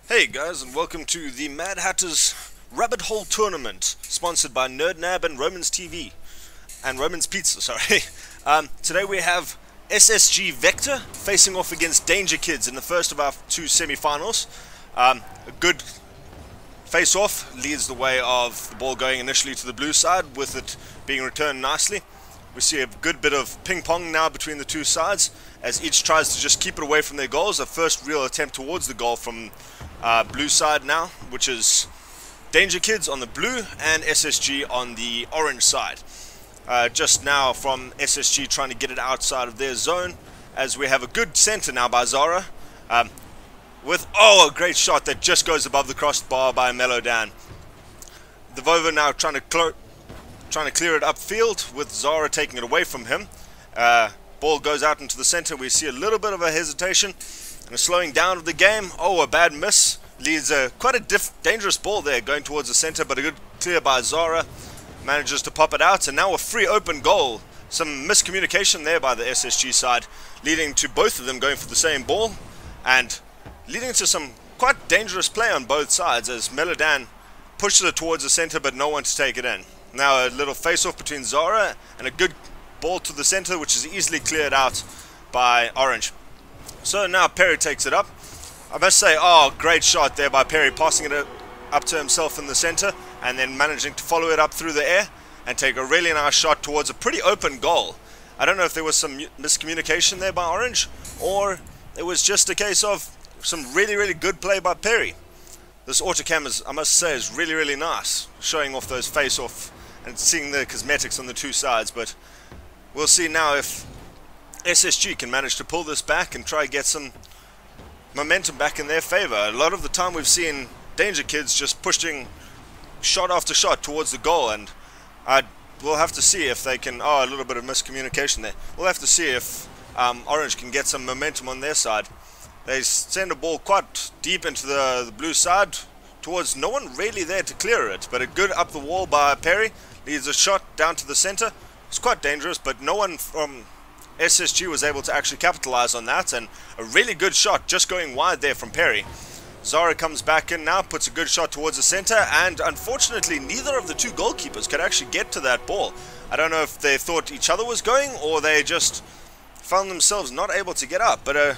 Hey guys, and welcome to the Mad Hatter's Rabbit Hole Tournament, sponsored by NerdNab and Romans TV, and Romans Pizza, sorry. Today we have SSG Vector facing off against Danger Kids in the first of our two semi-finals. A good face-off leads the way of the ball going initially to the blue side, with it being returned nicely. We see a good bit of ping-pong now between the two sides, as each tries to just keep it away from their goals. A first real attempt towards the goal from blue side now, which is Danger Kids on the blue and SSG on the orange side. Just now from SSG trying to get it outside of their zone, as we have a good center now by Zara, with a great shot that just goes above the crossbar by MaD. The Vovo now trying to clear it upfield, with Zara taking it away from him. Ball goes out into the center. We see a little bit of a hesitation and a slowing down of the game. A bad miss leads quite a dangerous ball there going towards the center, but a good clear by Zara. Manages to pop it out, and now a free open goal. Some miscommunication there by the SSG side, leading to both of them going for the same ball, and leading to some quite dangerous play on both sides, as MaD pushes it towards the center, but no one to take it in. Now a little face-off between Zara and a good ball to the center, which is easily cleared out by Orange. So now Perry takes it up. I must say, great shot there by Perry, passing it up to himself in the center, and then managing to follow it up through the air and take a really nice shot towards a pretty open goal. I don't know if there was some miscommunication there by Orange, or it was just a case of some really good play by Perry. This autocam, is, I must say, is really nice, showing off those face-off and seeing the cosmetics on the two sides. But we'll see now if SSG can manage to pull this back and try to get some momentum back in their favor. A lot of the time we've seen Danger Kids just pushing shot after shot towards the goal, and we'll have to see if they can. A little bit of miscommunication there. We'll have to see if Orange can get some momentum on their side. They send a ball quite deep into the blue side towards no one really there to clear it, but a good up the wall by Perry leads a shot down to the center. It's quite dangerous, but no one from SSG was able to actually capitalize on that, and a really good shot just going wide there from Perry. Zara comes back in now, puts a good shot towards the center, and unfortunately neither of the two goalkeepers could actually get to that ball. I don't know if they thought each other was going, or they just found themselves not able to get up, but a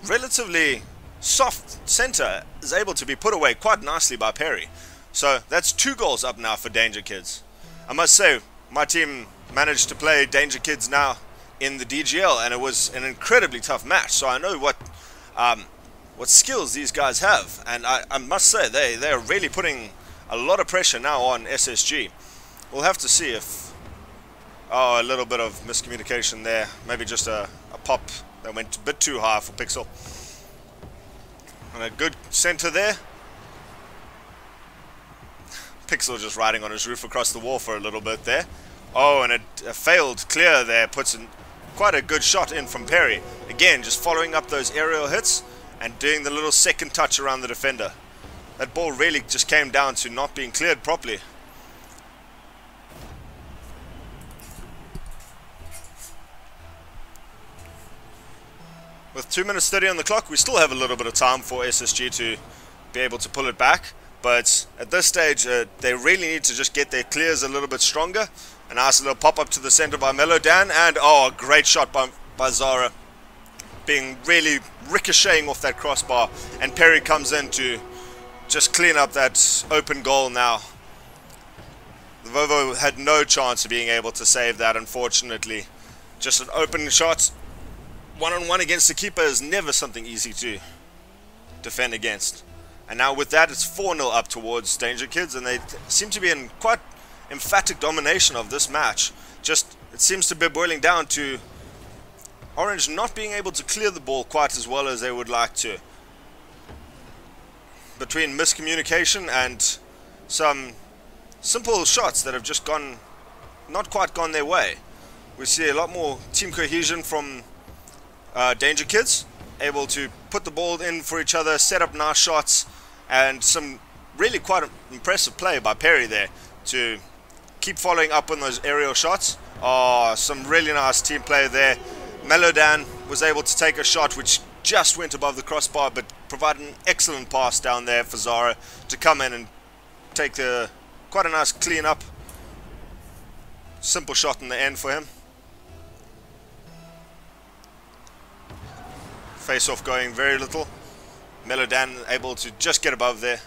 relatively soft center is able to be put away quite nicely by Perry. So that's 2 goals up now for Danger Kids. I must say, my team managed to play Danger Kids now in the DGL, and it was an incredibly tough match, so I know what skills these guys have, and I must say they are really putting a lot of pressure now on SSG. We'll have to see if a little bit of miscommunication there, maybe just a pop that went a bit too high for Pixel, and a good center there. Pixel just riding on his roof across the wall for a little bit there. And a failed clear there puts in quite a good shot in from Perry. Again, just following up those aerial hits and doing the little second touch around the defender. That ball really just came down to not being cleared properly. With 2 minutes 30 on the clock, we still have a little bit of time for SSG to be able to pull it back. But at this stage, they really need to just get their clears a little bit stronger. A nice little pop-up to the center by MaD, and a great shot by Zara, being really ricocheting off that crossbar, and Perry comes in to just clean up that open goal now. The Vovo had no chance of being able to save that, unfortunately. Just an open shot, one-on-one against the keeper is never something easy to defend against. And now with that, it's 4-0 up towards Danger Kids, and they seem to be in quite emphatic domination of this match. Just, it seems to be boiling down to Orange not being able to clear the ball quite as well as they would like to. Between miscommunication and some simple shots that have just not quite gone their way. We see a lot more team cohesion from Danger Kids, able to put the ball in for each other, set up nice shots, and some really quite impressive play by Perry there to keep following up on those aerial shots. Some really nice team play there. MaD was able to take a shot which just went above the crossbar, but provide an excellent pass down there for Zara to come in and take quite a nice clean up. Simple shot in the end for him. Face off going very little. MaD able to just get above there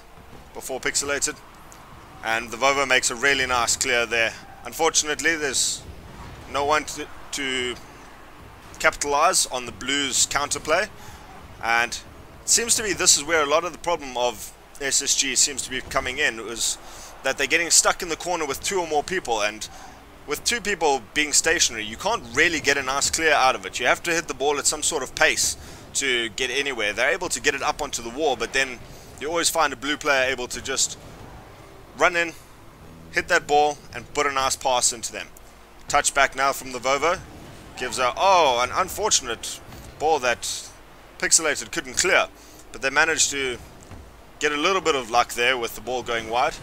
before pixelated. And the Vovo makes a really nice clear there. Unfortunately, there's no one to capitalize on the Blues counterplay. And it seems to be this is where a lot of the problem of SSG seems to be coming in, was that they're getting stuck in the corner with 2 or more people, and with 2 people being stationary, you can't really get a nice clear out of it. You have to hit the ball at some sort of pace to get anywhere. They're able to get it up onto the wall, but then you always find a Blue player able to just run in, hit that ball, and put a nice pass into them. Touchback now from the Vovo. Gives an unfortunate ball that pixelated couldn't clear, but they managed to get a little bit of luck there with the ball going wide.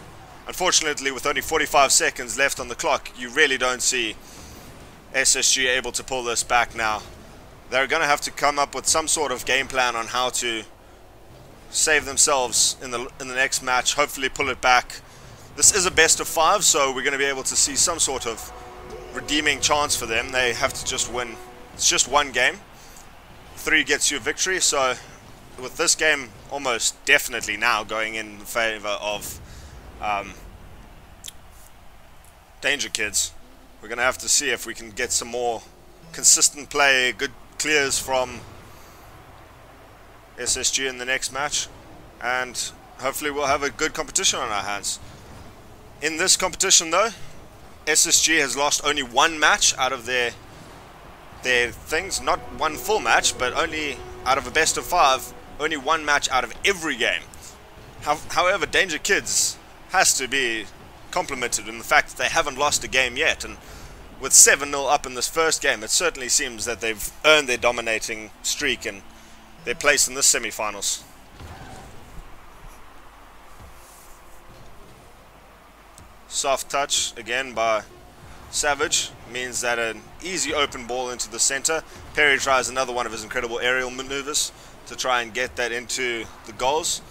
Unfortunately, with only 45 seconds left on the clock, you really don't see SSG able to pull this back now. They're going to have to come up with some sort of game plan on how to save themselves in the next match, hopefully pull it back. This is a best of 5, so we're going to be able to see some sort of redeeming chance for them. They have to just win. It's just one game. 3 gets you a victory, so with this game almost definitely now going in favor of Danger Kids. We're going to have to see if we can get some more consistent play, good clears from SSG in the next match, and hopefully we'll have a good competition on our hands. In this competition though, SSG has lost only 1 match out of their things, not 1 full match, but only out of a best of 5, only 1 match out of every game. However, Danger Kids has to be complimented in the fact that they haven't lost a game yet, and with 7-0 up in this first game, it certainly seems that they've earned their dominating streak and their place in the semifinals. Soft touch again by Savage means that an easy open ball into the center. Perry tries another one of his incredible aerial maneuvers to try and get that into the goals,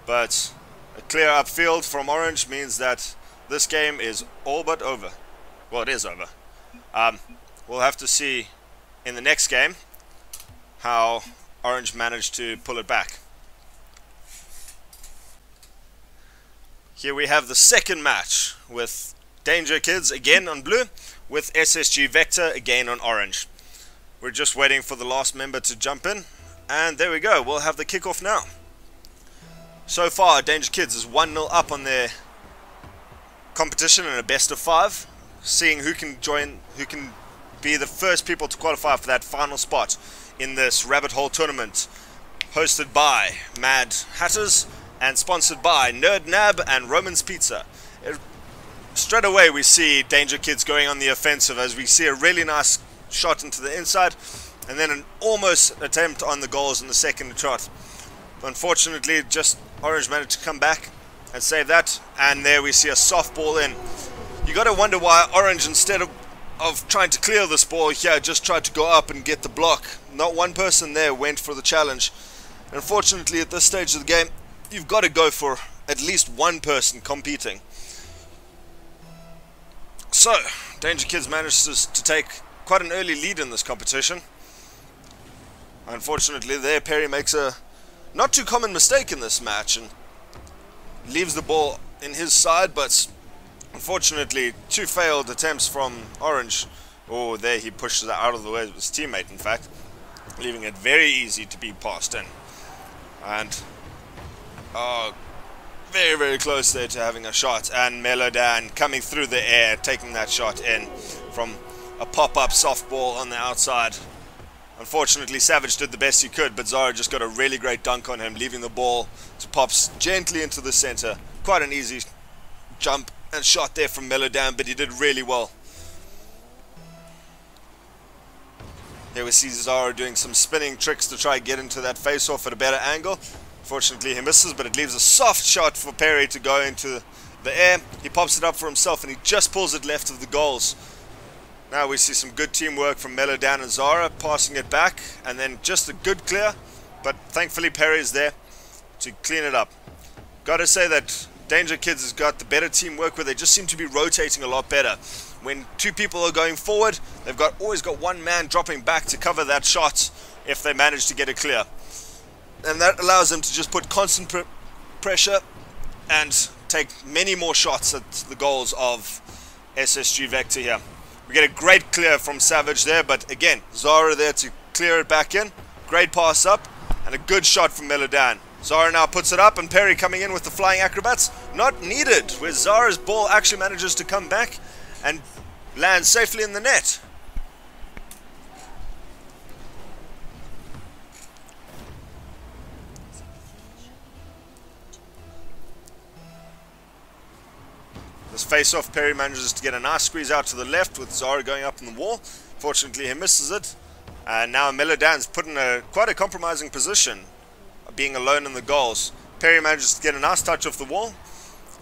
but a clear upfield from Orange means that this game is all but over. Well, it is over. We'll have to see in the next game how Orange managed to pull it back. Here we have the second match with Danger Kids again on blue, with SSG Vector again on orange. We're just waiting for the last member to jump in, and there we go, we'll have the kickoff now. So far, Danger Kids is 1-0 up on their competition in a best of 5, seeing who can be the first people to qualify for that final spot in this rabbit hole tournament, hosted by MaD Hatters and sponsored by NerdNab and Roman's Pizza. Straight away we see Danger Kids going on the offensive as we see a really nice shot into the inside and then an almost attempt on the goals in the second shot. Unfortunately, just Orange managed to come back and save that, and there we see a soft ball in. You gotta wonder why Orange, instead of trying to clear this ball here, just tried to go up and get the block. Not one person there went for the challenge. Unfortunately, at this stage of the game, you've got to go for at least one person competing. So, Danger Kids manages to take quite an early lead in this competition. Unfortunately, there Perry makes a not too common mistake in this match and leaves the ball in his side, but unfortunately 2 failed attempts from Orange. Oh, there he pushes it out of the way of his teammate, in fact, leaving it very easy to be passed in. And very, very close there to having a shot, and MaD coming through the air, taking that shot in from a pop-up softball on the outside. Unfortunately, Savage did the best he could, but Zara just got a really great dunk on him, leaving the ball to pop gently into the center. Quite an easy jump and shot there from MaD, but he did really well. Here we see Zara doing some spinning tricks to try and get into that face-off at a better angle. Fortunately, he misses, but it leaves a soft shot for Perry to go into the air. He pops it up for himself, and he just pulls it left of the goals. Now we see some good teamwork from MaD and Zara, passing it back, and then just a good clear, but thankfully Perry is there. to clean it up. Gotta say that Danger Kids has got the better teamwork, where they just seem to be rotating a lot better. When two people are going forward, they've always got one man dropping back to cover that shot if they manage to get it clear. And that allows them to just put constant pressure and take many more shots at the goals of SSG Vector here. We get a great clear from Savage there, but again, Zara there to clear it back in. Great pass up, and a good shot from MaD. Zara now puts it up, and Perry coming in with the flying acrobats. Not needed, where Zara's ball actually manages to come back and land safely in the net. This face-off, Perry manages to get a nice squeeze out to the left with Zara going up on the wall. Fortunately, he misses it. And now MaD's put in quite a compromising position, being alone in the goals. Perry manages to get a nice touch off the wall,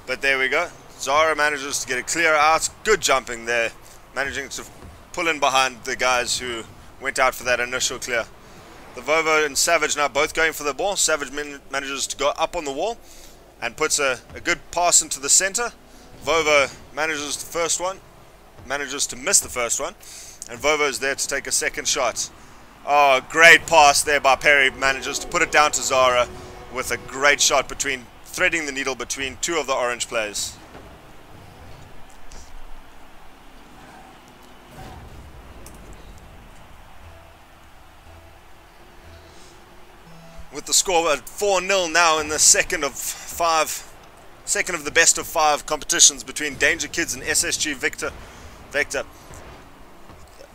but there we go. Zara manages to get a clear out. Good jumping there, managing to pull in behind the guys who went out for that initial clear. The Vovo and Savage now both going for the ball. Savage manages to go up on the wall and puts a good pass into the center. Vovo manages to miss the first one, and Vovo is there to take a second shot. Oh, great pass there by Perry. Manages to put it down to Zara with a great shot threading the needle between two of the orange players. With the score at 4-0 now in the second of the best of 5 competitions between Danger Kids and SSG Vector.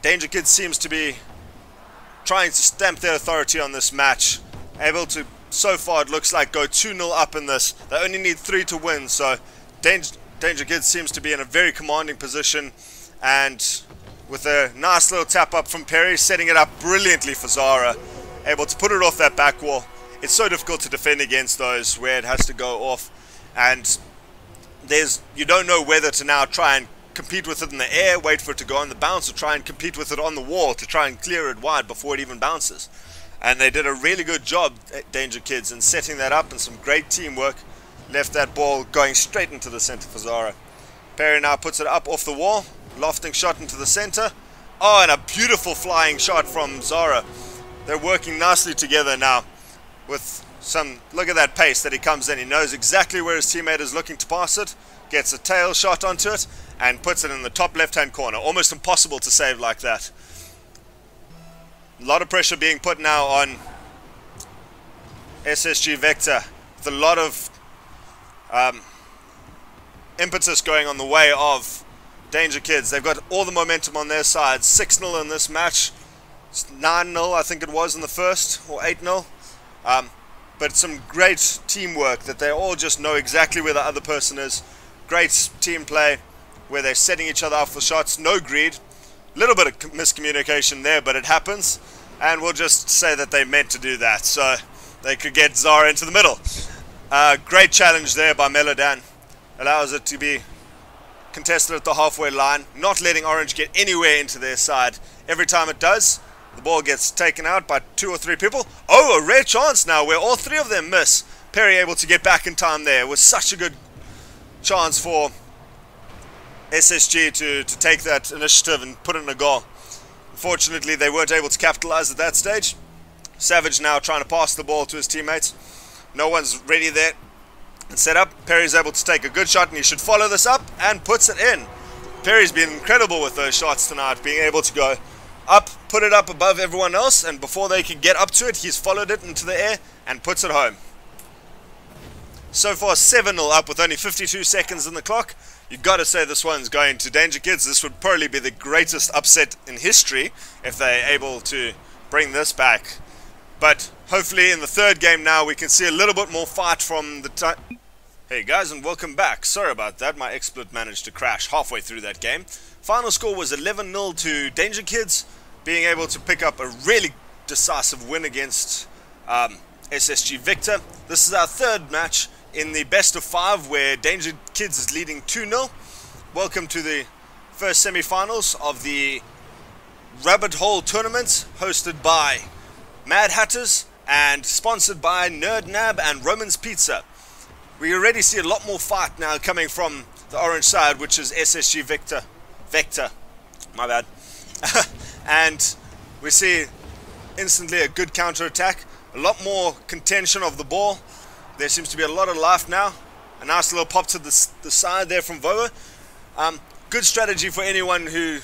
Danger Kids seems to be trying to stamp their authority on this match. Able to, so far it looks like, go 2-0 up in this. They only need 3 to win, so Danger Kids seems to be in a very commanding position, and with a nice little tap up from Perry, setting it up brilliantly for Zara. Able to put it off that back wall. It's so difficult to defend against those where it has to go off, and you don't know whether to now try and compete with it in the air, wait for it to go on the bounce, or try and compete with it on the wall to try and clear it wide before it even bounces. And they did a really good job, Danger Kids, in setting that up, and some great teamwork. Left that ball going straight into the center for Zara. Perry now puts it up off the wall, lofting shot into the center. Oh, and a beautiful flying shot from Zara. They're working nicely together now with look at that pace that he comes in. He knows exactly where his teammate is looking to pass it, gets a tail shot onto it, and puts it in the top left-hand corner. Almost impossible to save like that. A lot of pressure being put now on SSG Vector, with a lot of impetus going on the way of Danger Kids. They've got all the momentum on their side. 6-0 in this match. 9-0 I think it was in the first, or 8-0. But some great teamwork, that they all just know exactly where the other person is. Great team play where they're setting each other up for shots. No greed. A little bit of miscommunication there, but it happens. And we'll just say that they meant to do that, so they could get Zara into the middle. Great challenge there by MaD. Allows it to be contested at the halfway line, not letting Orange get anywhere into their side. Every time it does, the ball gets taken out by 2 or 3 people. Oh, a rare chance now where all 3 of them miss. Perry able to get back in time there. It was such a good chance for SSG to take that initiative and put in a goal. Unfortunately, they weren't able to capitalize at that stage. Savage now trying to pass the ball to his teammates. No one's ready there and set up. Perry's able to take a good shot, and he should follow this up and puts it in. Perry's been incredible with those shots tonight, being able to go up, put it up above everyone else, and before they can get up to it, he's followed it into the air and puts it home. So far 7-0 up with only 52 seconds in the clock. You've got to say this one's going to Danger Kids. This would probably be the greatest upset in history if they're able to bring this back. But hopefully in the third game now we can see a little bit more fight from the time. Hey guys, and welcome back. Sorry about that, my XSplit managed to crash halfway through that game. Final score was 11-0 to Danger Kids, being able to pick up a really decisive win against SSG Vector. This is our third match in the best of 5 where Danger Kids is leading 2-0. Welcome to the first semi-finals of the Rabbit Hole tournament hosted by MaD and sponsored by NerdNab and Roman's Pizza. We already see a lot more fight now coming from the orange side, which is SSG Vector, my bad. And we see instantly a good counter attack, a lot more contention of the ball. There seems to be a lot of life now. A nice little pop to the side there from Vovo. Good strategy for anyone who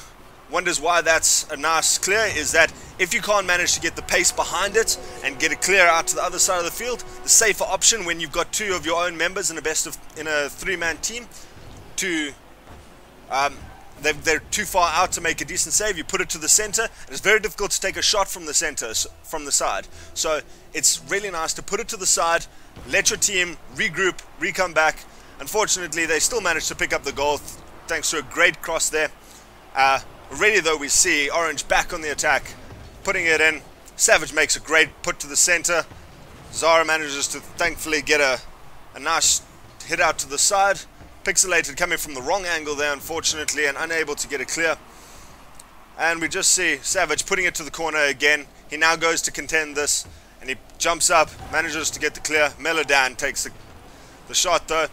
wonders why that's a nice clear, is that if you can't manage to get the pace behind it and get a clear out to the other side of the field, the safer option when you've got two of your own members in a three-man team to they're too far out to make a decent save, you put it to the center, and it's very difficult to take a shot from the center, from the side. So it's really nice to put it to the side, let your team regroup, re-come back. Unfortunately, they still managed to pick up the goal thanks to a great cross there. Already though, we see Orange back on the attack, putting it in. Savage makes a great put to the center. Zara manages to thankfully get a nice hit out to the side. Pixelated coming from the wrong angle there, unfortunately, and unable to get a clear. And we just see Savage putting it to the corner again. He now goes to contend this, and he jumps up, manages to get the clear. MaD takes the shot though,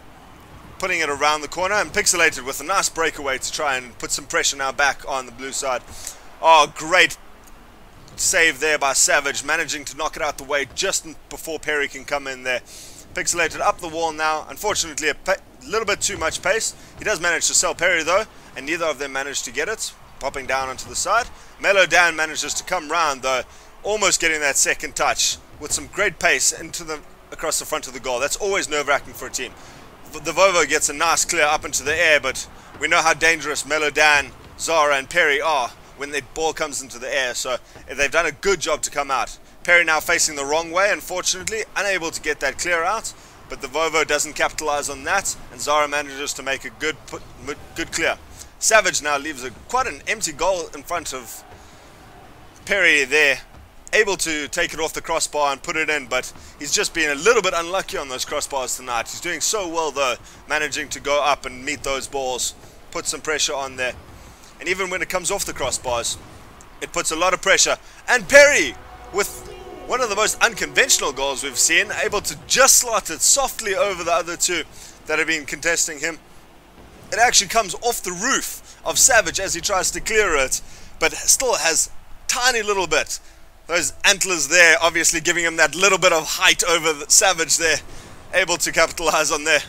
putting it around the corner, and Pixelated with a nice breakaway to try and put some pressure now back on the blue side. Oh, great save there by Savage, managing to knock it out the way just before Perry can come in there. Pixelated up the wall now. Unfortunately, a little bit too much pace. He does manage to sell Perry though, and neither of them managed to get it, popping down onto the side. MaD manages to come round though, almost getting that second touch with some great pace across the front of the goal. That's always nerve-wracking for a team. The Vovo gets a nice clear up into the air, but we know how dangerous MaD, Zara and Perry are when the ball comes into the air, so they've done a good job to come out. Perry now facing the wrong way, unfortunately, unable to get that clear out, but the Vovo doesn't capitalize on that, and Zara manages to make a good clear. Savage now leaves quite an empty goal in front of Perry there, able to take it off the crossbar and put it in, but he's just been a little bit unlucky on those crossbars tonight. He's doing so well though, managing to go up and meet those balls, put some pressure on there. And even when it comes off the crossbars, it puts a lot of pressure. And Perry, with one of the most unconventional goals we've seen, able to just slot it softly over the other two that have been contesting him. It actually comes off the roof of Savage as he tries to clear it, but still has tiny little bit. Those antlers there obviously giving him that little bit of height over the Savage there, able to capitalize on there.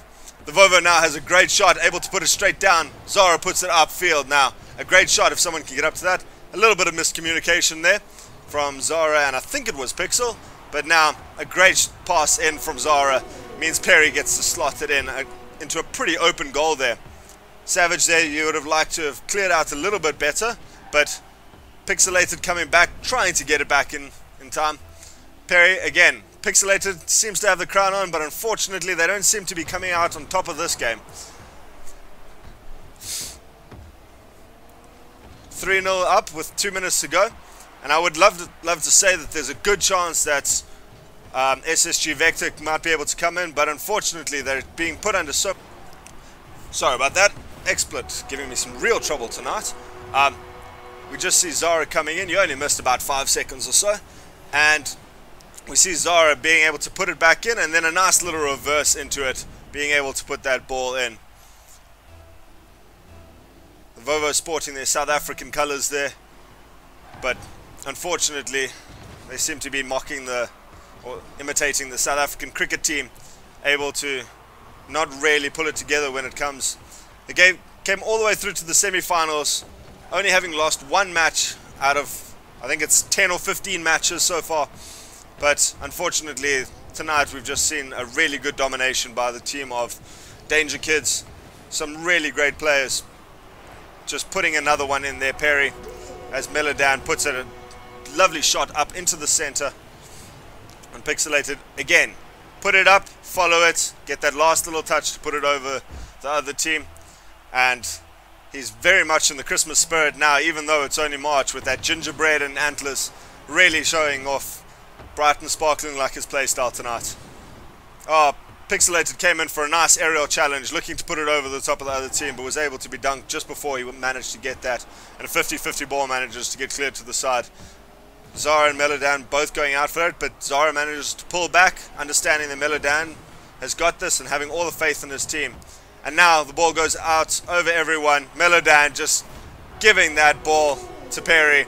The Vovo now has a great shot, able to put it straight down. Zara puts it upfield now. A great shot if someone can get up to that. A little bit of miscommunication there from Zara, and I think it was Pixel, but now a great pass in from Zara means Perry gets to slot it in into a pretty open goal there. Savage there, you would have liked to have cleared out a little bit better, but Pixelated coming back, trying to get it back in time. Perry again, Pixelated seems to have the crown on, but unfortunately they don't seem to be coming out on top of this game. 3-0 up with 2 minutes to go, and I would love to say that there's a good chance that SSG Vector might be able to come in, but unfortunately they're being put under sorry about that, XSplit giving me some real trouble tonight. We just see Zara coming in. You only missed about 5 seconds or so, and we see Zara being able to put it back in, and then a nice little reverse into it, being able to put that ball in. Vovo sporting their South African colours there, but unfortunately they seem to be mocking or imitating the South African cricket team, able to not really pull it together when it comes. The game came all the way through to the semi-finals, only having lost one match out of, I think it's 10 or 15 matches so far, but unfortunately tonight we've just seen a really good domination by the team of Danger Kids, some really great players. Just putting another one in there, Perry, as MaD puts it, a lovely shot up into the center. And Pixelated, again, put it up, follow it, get that last little touch to put it over the other team. And he's very much in the Christmas spirit now, even though it's only March, with that gingerbread and antlers really showing off, bright and sparkling like his playstyle tonight. Oh, Pixelated came in for a nice aerial challenge, looking to put it over the top of the other team, but was able to be dunked just before he managed to get that. And a 50-50 ball manages to get cleared to the side. Zara and Melodan both going out for it, but Zara manages to pull back, understanding that Melodan has got this and having all the faith in his team. And now the ball goes out over everyone. Melodan just giving that ball to Perry.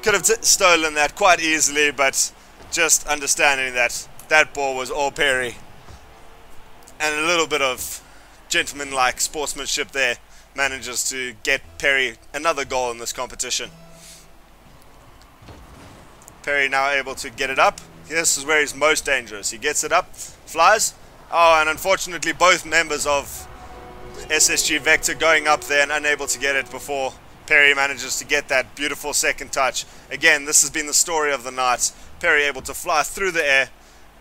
Could have stolen that quite easily, but just understanding that that ball was all Perry. And a little bit of gentleman-like sportsmanship there manages to get Perry another goal in this competition. Perry now able to get it up. This is where he's most dangerous. He gets it up, flies. Oh, and unfortunately both members of SSG Vector going up there and unable to get it before Perry manages to get that beautiful second touch. Again, this has been the story of the night. Perry able to fly through the air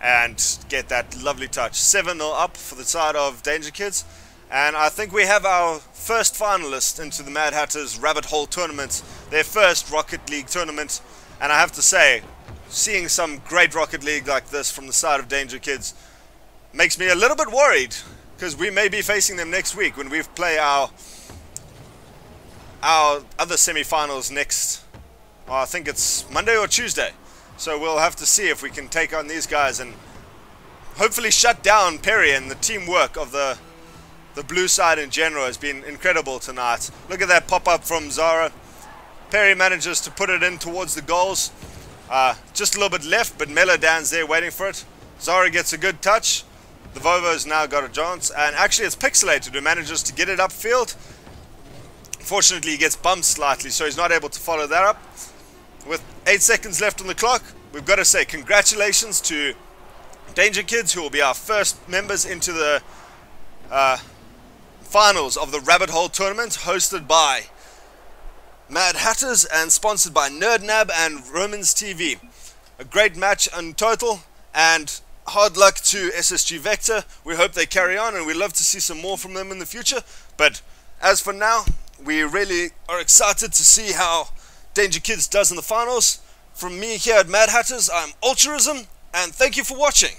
and get that lovely touch. 7-0 up for the side of Danger Kids. And I think we have our first finalist into the Mad Hatters Rabbit Hole tournament, their first Rocket League tournament. And I have to say, seeing some great Rocket League like this from the side of Danger Kids makes me a little bit worried, because we may be facing them next week when we play our other semi-finals next, I think it's Monday or Tuesday. So we'll have to see if we can take on these guys and hopefully shut down Perry. And the teamwork of the blue side in general has been incredible tonight. Look at that pop-up from Zara. Perry manages to put it in towards the goals. Just a little bit left, but Melodan's there waiting for it. Zara gets a good touch. The Vovo's now got a chance, and actually it's Pixelated who manages to get it upfield. Fortunately, he gets bumped slightly, so he's not able to follow that up. With 8 seconds left on the clock, we've got to say congratulations to Danger Kids, who will be our first members into the finals of the Rabbit Hole tournament, hosted by Mad Hatters and sponsored by NerdNab and Romans TV. A great match in total, and hard luck to SSG Vector. We hope they carry on, and we'd love to see some more from them in the future. But as for now, we really are excited to see how Danger Kids does in the finals. From me here at Mad Hatters, I'm Ultraism, and thank you for watching.